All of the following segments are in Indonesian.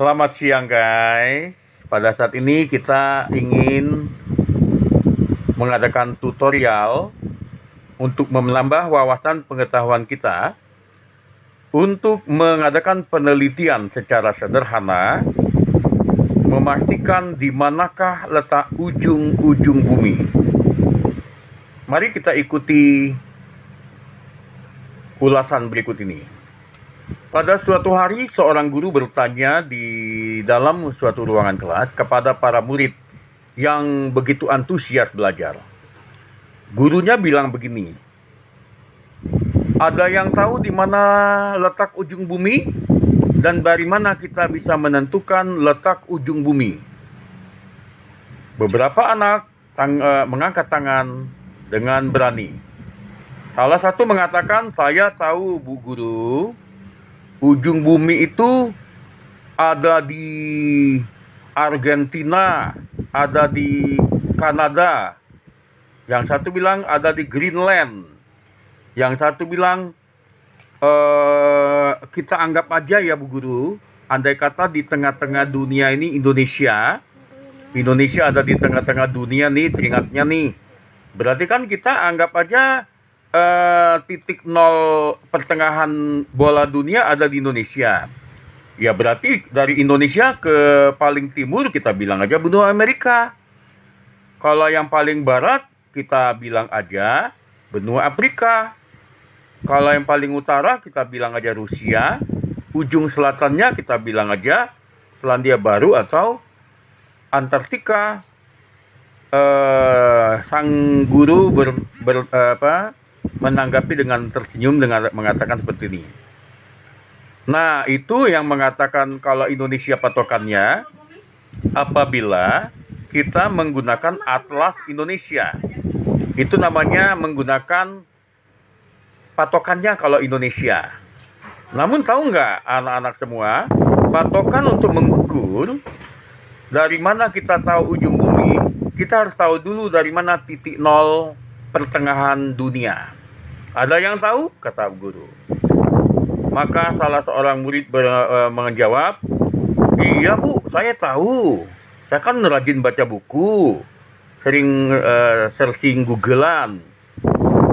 Selamat siang guys. Pada saat ini kita ingin mengadakan tutorial untuk menambah wawasan pengetahuan kita untuk mengadakan penelitian secara sederhana, memastikan di manakah letak ujung-ujung bumi. Mari kita ikuti ulasan berikut ini. Pada suatu hari, seorang guru bertanya di dalam suatu ruangan kelas kepada para murid yang begitu antusias belajar. Gurunya bilang begini, "Ada yang tahu di mana letak ujung bumi? Dan dari mana kita bisa menentukan letak ujung bumi?" Beberapa anak mengangkat tangan dengan berani. Salah satu mengatakan, "Saya tahu, Bu Guru. Ujung bumi itu ada di Argentina, ada di Kanada. Yang satu bilang ada di Greenland. Yang satu bilang, kita anggap aja ya Bu Guru, andai kata di tengah-tengah dunia ini Indonesia ada di tengah-tengah dunia nih, teringatnya nih. Berarti kan kita anggap aja titik nol pertengahan bola dunia ada di Indonesia. Ya berarti dari Indonesia ke paling timur kita bilang aja benua Amerika. Kalau yang paling barat kita bilang aja benua Afrika. Kalau yang paling utara kita bilang aja Rusia. Ujung selatannya kita bilang aja Selandia Baru atau Antartika. Sang guru menanggapi dengan tersenyum dengan mengatakan seperti ini. Nah, itu yang mengatakan kalau Indonesia patokannya apabila kita menggunakan Atlas Indonesia. Itu namanya menggunakan patokannya kalau Indonesia. Namun tahu nggak anak-anak semua, patokan untuk mengukur dari mana kita tahu ujung bumi, kita harus tahu dulu dari mana titik nol pertengahan dunia. Ada yang tahu? Kata guru. Maka salah seorang murid menjawab, "Iya Bu, saya tahu. Saya kan rajin baca buku, sering searching Googlean.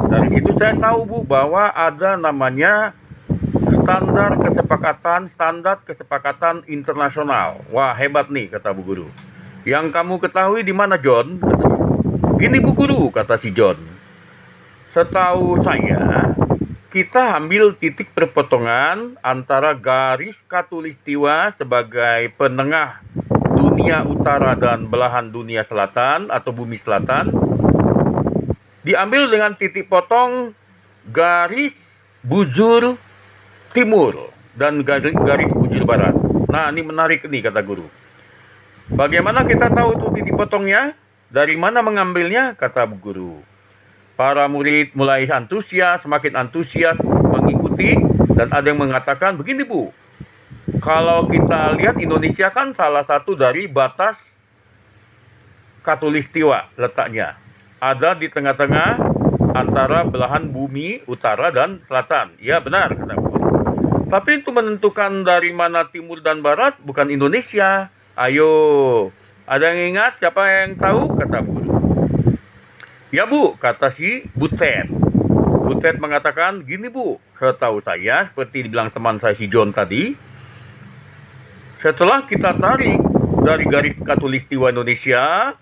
Dari situ saya tahu Bu bahwa ada namanya standar kesepakatan internasional." Wah hebat nih, kata Bu Guru. "Yang kamu ketahui di mana John?" "Gini Bu Guru," kata si John. "Setahu saya, kita ambil titik perpotongan antara garis khatulistiwa sebagai penengah dunia utara dan belahan dunia selatan atau bumi selatan, diambil dengan titik potong garis bujur timur dan garis bujur barat." Nah, ini menarik nih, kata guru. "Bagaimana kita tahu itu titik potongnya? Dari mana mengambilnya?" kata Bu Guru. Para murid mulai antusias, semakin antusias mengikuti, dan ada yang mengatakan, "Begini Bu, kalau kita lihat Indonesia kan salah satu dari batas khatulistiwa letaknya. Ada di tengah-tengah antara belahan bumi utara dan selatan." "Ya benar," kata Bu. "Tapi itu menentukan dari mana timur dan barat bukan Indonesia. Ayo, ada yang ingat siapa yang tahu?" kata Bu. "Ya Bu," kata si Butet. Butet mengatakan, "Gini Bu, setahu saya, seperti dibilang teman saya si John tadi, setelah kita tarik dari garis khatulistiwa Indonesia,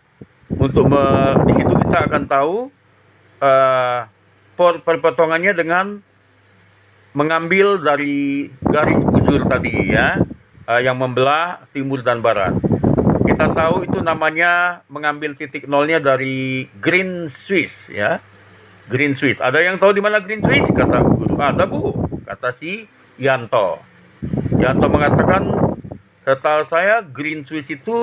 di situ kita akan tahu perpotongannya dengan mengambil dari garis bujur tadi ya, yang membelah timur dan barat. Kita tahu itu namanya mengambil titik nolnya dari Green Swiss ya. Green Swiss. Ada yang tahu di mana Green Swiss?" kata guru. "Ada Bu," kata si Yanto. Yanto mengatakan, "Setahu saya Green Swiss itu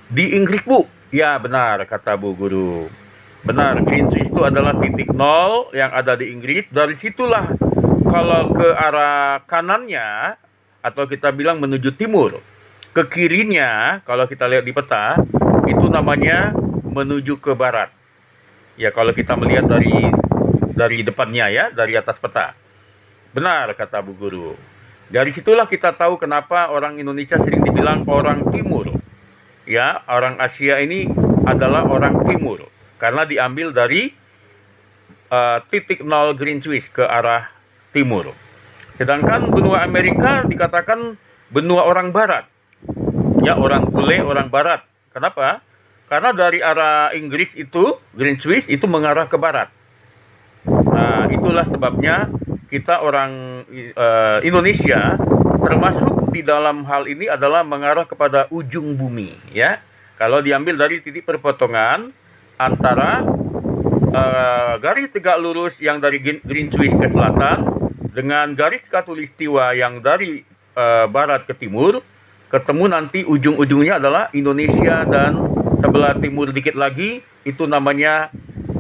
di Inggris Bu." "Ya benar," kata Bu Guru. "Benar, Green Swiss itu adalah titik nol yang ada di Inggris. Dari situlah kalau ke arah kanannya, atau kita bilang menuju timur, ke kirinya, kalau kita lihat di peta, itu namanya menuju ke barat. Ya, kalau kita melihat dari depannya ya, dari atas peta." "Benar," kata Bu Guru. Dari situlah kita tahu kenapa orang Indonesia sering dibilang orang timur. Ya, orang Asia ini adalah orang timur karena diambil dari titik nol Greenwich ke arah timur. Sedangkan benua Amerika dikatakan benua orang barat. Ya, orang bule, orang barat. Kenapa? Karena dari arah Inggris itu, Greenwich itu mengarah ke barat. Nah, itulah sebabnya kita orang Indonesia termasuk di dalam hal ini adalah mengarah kepada ujung bumi, ya. Kalau diambil dari titik perpotongan antara garis tegak lurus yang dari Greenwich ke selatan dengan garis khatulistiwa yang dari barat ke timur, ketemu nanti ujung-ujungnya adalah Indonesia, dan sebelah timur dikit lagi itu namanya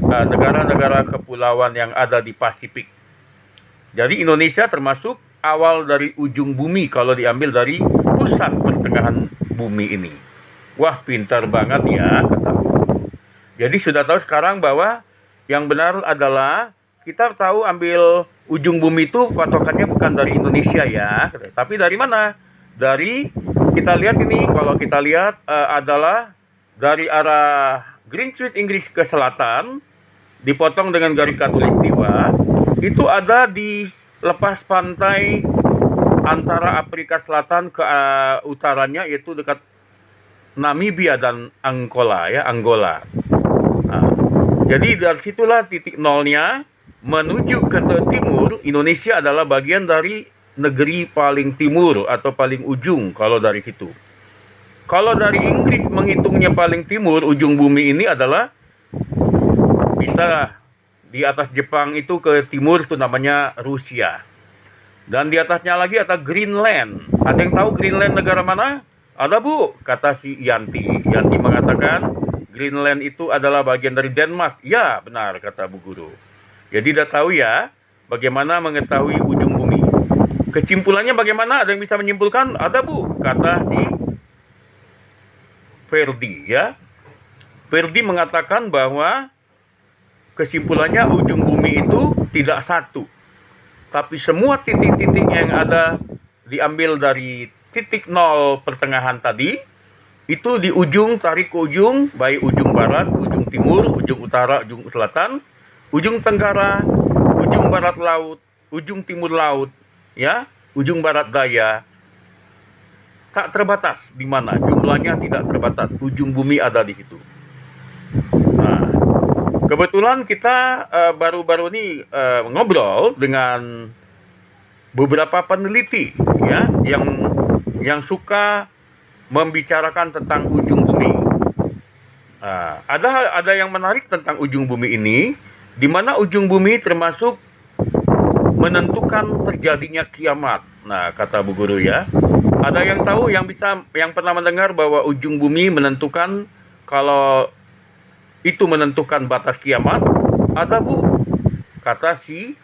negara-negara kepulauan yang ada di Pasifik. Jadi Indonesia termasuk awal dari ujung bumi kalau diambil dari pusat pertengahan bumi ini. Wah, pintar banget ya, kataku. Jadi sudah tahu sekarang bahwa yang benar adalah kita tahu ambil ujung bumi itu patokannya bukan dari Indonesia ya, tapi dari mana? Dari kita lihat ini, kalau kita lihat adalah dari arah Greenwich Inggris ke selatan, dipotong dengan garis khatulistiwa, itu ada di lepas pantai antara Afrika Selatan ke utaranya, yaitu dekat Namibia dan Angola ya, Angola. Nah, jadi dari situlah titik nolnya menuju ke timur. Indonesia adalah bagian dari negeri paling timur atau paling ujung kalau dari situ. Kalau dari Inggris menghitungnya paling timur, ujung bumi ini adalah bisa di atas Jepang itu ke timur, itu namanya Rusia. Dan di atasnya lagi ada Greenland. Ada yang tahu Greenland negara mana? Ada, Bu, kata si Yanti. Yanti mengatakan Greenland itu adalah bagian dari Denmark. Ya, benar, kata Bu Guru. Jadi udah tahu ya bagaimana mengetahui ujung bumi. Kesimpulannya bagaimana? Ada yang bisa menyimpulkan? Ada, Bu, kata si Ferdi ya. Ferdi mengatakan bahwa kesimpulannya ujung bumi itu tidak satu, tapi semua titik-titik yang ada diambil dari titik nol pertengahan tadi, itu di ujung, tarik ke ujung, baik ujung barat, ujung timur, ujung utara, ujung selatan, ujung tenggara, ujung barat laut, ujung timur laut, ya, ujung barat daya. Tak terbatas di mana, jumlahnya tidak terbatas, ujung bumi ada di situ. Nah, kebetulan kita baru-baru ini ngobrol dengan beberapa peneliti ya yang suka membicarakan tentang ujung bumi. Ada yang menarik tentang ujung bumi ini, di mana ujung bumi termasuk menentukan terjadinya kiamat. Nah, kata Bu Guru ya. Ada yang tahu, yang pernah mendengar bahwa ujung bumi menentukan, kalau itu menentukan batas kiamat? Ada, Bu, kata si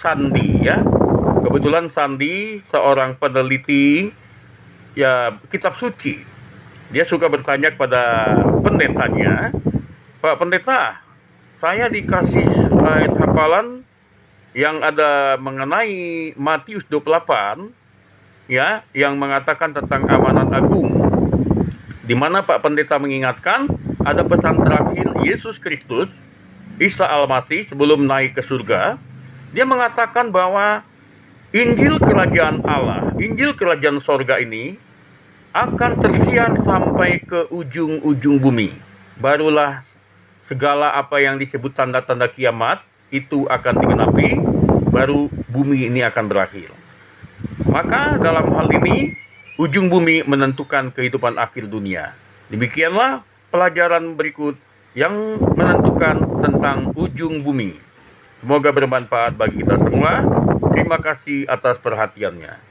Sandi ya. Kebetulan Sandi seorang peneliti ya kitab suci. Dia suka bertanya kepada pendetanya, Pak Pendeta, saya dikasih ayat hafalan yang ada mengenai Matius 28 ya, yang mengatakan tentang amanat agung, di mana Pak Pendeta mengingatkan ada pesan terakhir Yesus Kristus, Isa Al-Masih sebelum naik ke surga. Dia mengatakan bahwa Injil Kerajaan Allah, Injil Kerajaan Sorga ini akan tersiar sampai ke ujung-ujung bumi. Barulah segala apa yang disebut tanda-tanda kiamat itu akan digenapi, baru bumi ini akan berakhir. Maka dalam hal ini, ujung bumi menentukan kehidupan akhir dunia. Demikianlah pelajaran berikut yang menentukan tentang ujung bumi. Semoga bermanfaat bagi kita semua. Terima kasih atas perhatiannya.